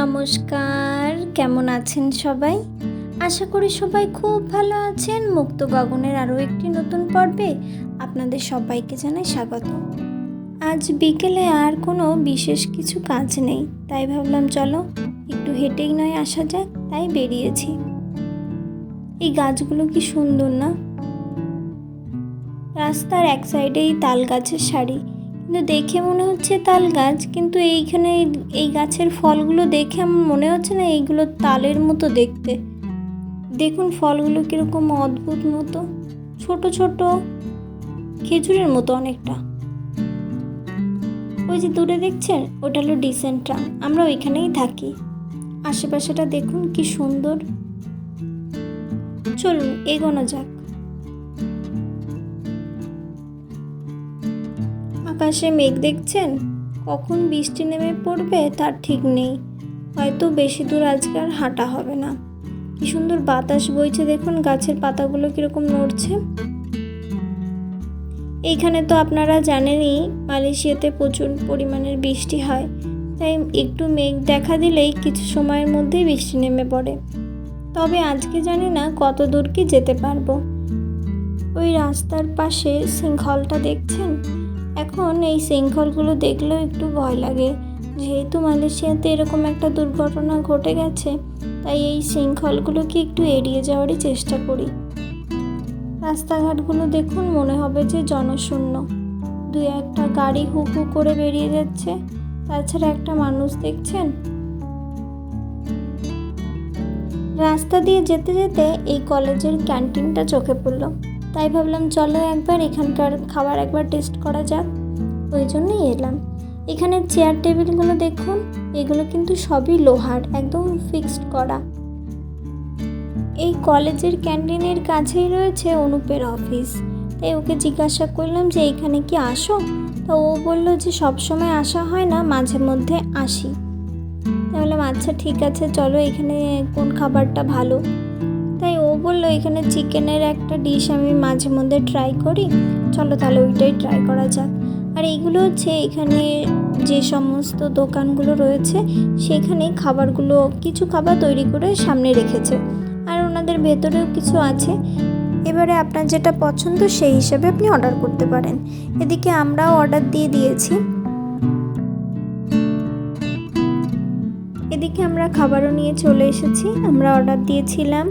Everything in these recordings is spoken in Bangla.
নমস্কার, কেমন আছেন সবাই? আশা করি সবাই খুব ভালো আছেন। মুক্ত গগনের আরও একটি নতুন পর্বে আপনাদের সবাইকে জানাই স্বাগত। আজ বিকেলে আর কোনো বিশেষ কিছু কাজ নেই, তাই ভাবলাম চলো একটু হেঁটেই নয় আসা যাক, তাই বেরিয়েছি। এই গাছগুলো কি সুন্দর না? রাস্তার এক সাইডেই তাল গাছের সারি, কিন্তু দেখে মনে হচ্ছে তাল গাছ, কিন্তু এইখানে এই গাছের ফলগুলো দেখে আমার মনে হচ্ছে না এইগুলো তালের মতো দেখতে। দেখুন ফলগুলো কীরকম অদ্ভুত মতো, ছোট ছোট, খেজুরের মতো অনেকটা। ওই যে দূরে দেখছেন, ওটা হলো ডিসেন্ট ট্রাম, আমরা ওইখানেই থাকি। আশেপাশেটা দেখুন কি সুন্দর। চলুন এগোনো যাক। আকাশে মেঘ দেখছেন, কখন বৃষ্টি নেমে পড়বে তার ঠিক নেই। হয়তো বেশি দূর আজকে আর হাঁটা হবে না। কি সুন্দর বাতাস বইছে, দেখুন গাছের পাতাগুলো কীরকম নড়ছে। এইখানে তো আপনারা জানেনই, মালয়েশিয়াতে প্রচুর পরিমাণের বৃষ্টি হয়, তাই একটু মেঘ দেখা দিলেই কিছু সময়ের মধ্যেই বৃষ্টি নেমে পড়ে। তবে আজকে জানি না কত দূর কি যেতে পারবো। ওই রাস্তার পাশে সিঙ্কহলটা দেখছেন, এখন এই সিঙ্কহলগুলো দেখলেও একটু ভয় লাগে। যেহেতু মালয়েশিয়াতে এরকম একটা দুর্ঘটনা ঘটে গেছে, তাই এই সিঙ্কহলগুলোকে একটু এড়িয়ে যাওয়ারই চেষ্টা করি। রাস্তাঘাটগুলো দেখুন, মনে হবে যে জনশূন্য। দু একটা গাড়ি হু হু করে বেরিয়ে যাচ্ছে, তাছাড়া একটা মানুষ দেখছেন। রাস্তা দিয়ে যেতে যেতে এই কলেজের ক্যান্টিনটা চোখে পড়লো, তাই ভাবলাম চলো একবার এখানকার খাবার একবার টেস্ট করা যাক। ওই জন্যই এলাম। এখানে চেয়ার টেবিলগুলো দেখুন, এগুলো কিন্তু সবই লোহার, একদম ফিক্সড করা। এই কলেজের ক্যান্টিনের কাছেই রয়েছে অনুপের অফিস, তাই ওকে জিজ্ঞাসা করলাম যে এইখানে কি আসো? তো ও বললো যে সবসময় আসা হয় না, মাঝে মধ্যে আসি। তাই বললাম আচ্ছা ঠিক আছে, চলো এখানে কোন খাবারটা ভালো। তাই ও বললো এখানে চিকেনের একটা ডিশ আমি মাঝে মধ্যে ট্রাই করি, চলো তাহলে ওইটাই ট্রাই করা যাক। আর এইগুলো হচ্ছে এখানে যে সমস্ত দোকানগুলো রয়েছে, সেখানে খাবারগুলো, কিছু খাবার তৈরি করে সামনে রেখেছে, আর ওনাদের ভেতরেও কিছু আছে। এবারে আপনার যেটা পছন্দ সেই হিসাবে আপনি অর্ডার করতে পারেন। এদিকে আমরাও অর্ডার দিয়ে দিয়েছি। এদিকে আমরা খাবারও নিয়ে চলে এসেছি। আমরা অর্ডার দিয়েছিলাম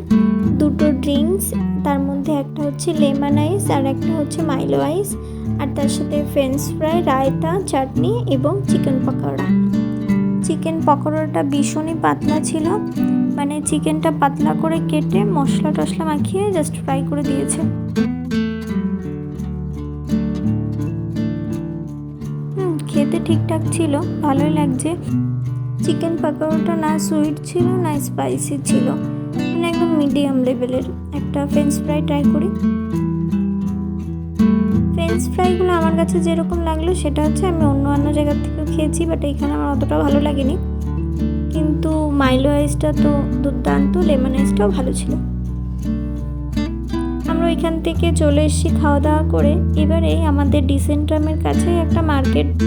দুটো ড্রিঙ্কস, তার মধ্যে একটা হচ্ছে লেমন আইস আর একটা হচ্ছে মাইলো আইস, আর তার সাথে ফ্রেঞ্চ ফ্রাই, রায়তা, চাটনি এবং চিকেন পকোড়া। চিকেন পকোড়াটা ভীষণই পাতলা ছিল, মানে চিকেনটা পাতলা করে কেটে মশলা টশলা মাখিয়ে জাস্ট ফ্রাই করে দিয়েছে। খেতে ঠিকঠাক ছিল, ভালোই লাগছে। চিকেন পকোড়াটা না সুইট ছিল না স্পাইসি ছিল, মানে একদম মিডিয়াম লেভেলের। একটা ফ্রেঞ্চ ফ্রাই ট্রাই করি। ফ্রেঞ্চ ফ্রাইগুলো আমার কাছে যেরকম লাগলো সেটা হচ্ছে, আমি অন্য জায়গার থেকেও খেয়েছি, বাট এইখানে আমার অতটা ভালো লাগেনি। কিন্তু মাইলো আইসটা তো দুর্দান্ত, লেমন আইসটাও ভালো ছিল। আমরা ওইখান থেকে চলে এসেছি খাওয়া দাওয়া করে। এবারে আমাদের ডিসেন্ট ট্রামের কাছে একটা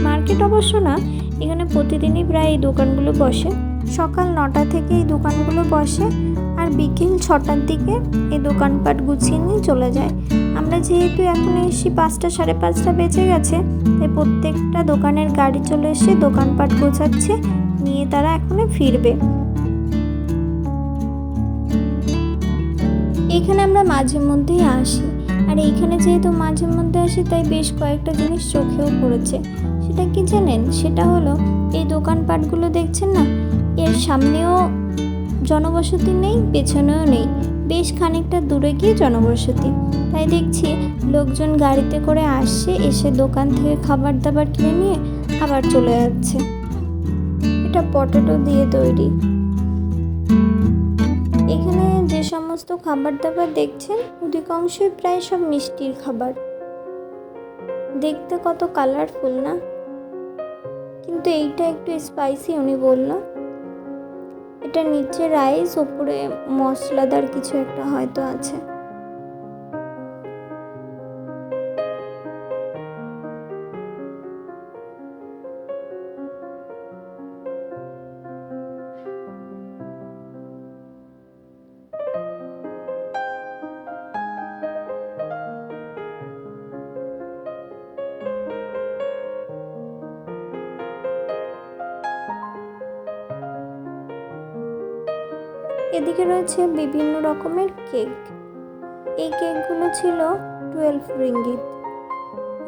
মার্কেট অবশ্য না, এখানে প্রতিদিনই প্রায় এই দোকানগুলো বসে। সকাল 9টা থেকে এই দোকানগুলো বসে, আর বিকেল 6টার দিকে এই দোকানপাট গুছিয়ে নিয়ে চলে যায়। আমরা যেহেতু এখন এসেছি 5টা, 5:30 বেজে গেছে, তাই প্রত্যেকটা দোকানের গাড়ি চলে এসে দোকানপাট গোছাচ্ছে, নিয়ে তারা এখনো ফিরবে। এখানে আমরা মাঝে মধ্যেই আসি, আর এইখানে যেহেতু মাঝে মধ্যে আসি, তাই বেশ কয়েকটা জিনিস চোখেও পড়েছে। সেটা কি জানেন? সেটা হলো এই দোকানপাটগুলো দেখছেন না, এর সামনেও জনবসতি নেই, পেছনেও নেই, বেশ খানিকটা দূরে গিয়ে জনবসতি। তাই দেখছি লোকজন গাড়িতে করে আসছে, এসে দোকান থেকে খাবার দাবার কিনে নিয়ে আবার চলে যাচ্ছে। এটা পটেটো দিয়ে তৈরি। এখানে যে সমস্ত খাবার দাবার দেখছেন, অধিকাংশই প্রায় সব মিষ্টির খাবার। দেখতে কত কালারফুল না, কিন্তু এইটা একটু স্পাইসি উনি বলল। এটা নিচে রাইস, ওপরে মশলাদার কিছু একটা হয়তো আছে। এদিকে রয়েছে বিভিন্ন রকমের কেক। এই কেকগুলো ছিল 12 রিঙ্গিত,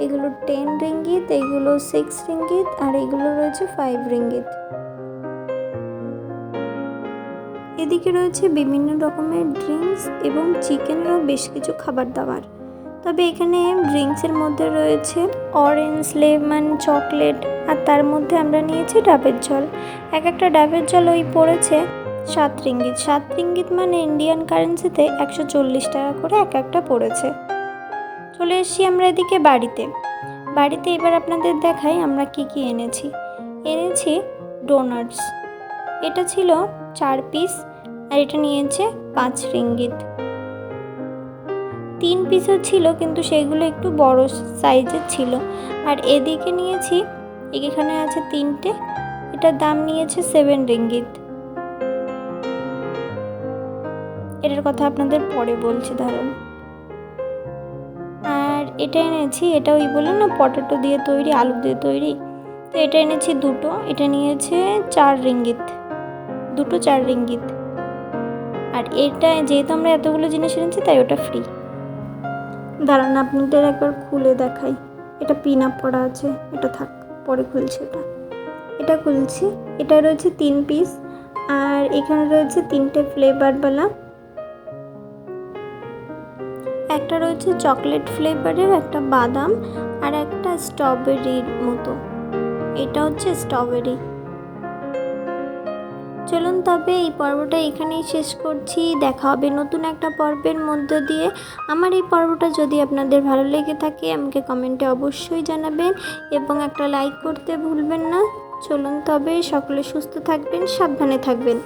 এগুলো 10 রিঙ্গিত, এগুলো 6 রিঙ্গিত, আর এগুলো রয়েছে 5 রিঙ্গিত। এদিকে রয়েছে বিভিন্ন রকমের ড্রিঙ্কস এবং চিকেনেরও বেশ কিছু খাবার দাবার। তবে এখানে ড্রিঙ্কসের মধ্যে রয়েছে অরেঞ্জ, লেমন, চকলেট, আর তার মধ্যে আমরা নিয়েছি ডাবের জল। এক একটা ডাবের জল ওই পড়েছে 7 রিঙ্গিত। 7 রিঙ্গিত মানে ইন্ডিয়ান কারেন্সিতে 140 টাকা করে এক একটা পড়েছে। চলে এসেছি আমরা এদিকে বাড়িতে এবার আপনাদের দেখাই আমরা কি কি এনেছি ডোনাটস। এটা ছিল 4 পিস, আর এটা নিয়েছে 5 রিঙ্গিত। 3 পিসও ছিল, কিন্তু সেগুলো একটু বড় সাইজের ছিল। আর এদিকে নিয়েছি, এখানে আছে 3টে, এটার দাম নিয়েছে 7 রিঙ্গিত। এটার কথা আপনাদের পরে বলছি দাঁড়ান। আর এটা এনেছি, এটা ওই বলে না পটেটো দিয়ে তৈরি, আলু দিয়ে তৈরি, তো এটা এনেছি 2টো, এটা নিয়েছে 4 রিঙ্গিত, 2টো 4 রিঙ্গিত। আর এটা যেহেতু আমরা এতগুলো জিনিস এনেছি তাই ওটা ফ্রি। দাঁড়ান আপনাদের একবার খুলে দেখাই। এটা পিন আপ করা আছে, এটা থাক, পরে খুলছি। এটা খুলছি। এটা রয়েছে 3 পিস, আর এখানে রয়েছে 3টে ফ্লেভারওয়ালা। একটা রয়েছে চকলেট ফ্লেভারের, একটা বাদাম, আর একটা স্ট্রবেরির মতো। এটা হচ্ছে স্ট্রবেরি। চলুন তবে এই পর্বটা এখানেই শেষ করছি। দেখা হবে নতুন একটা পর্বের মধ্য দিয়ে। আমার এই পর্বটা যদি আপনাদের ভালো লেগে থাকে আমাকে কমেন্টে অবশ্যই জানাবেন এবং একটা লাইক করতে ভুলবেন না। চলুন তবে সকলে সুস্থ থাকবেন, সাবধানে থাকবেন।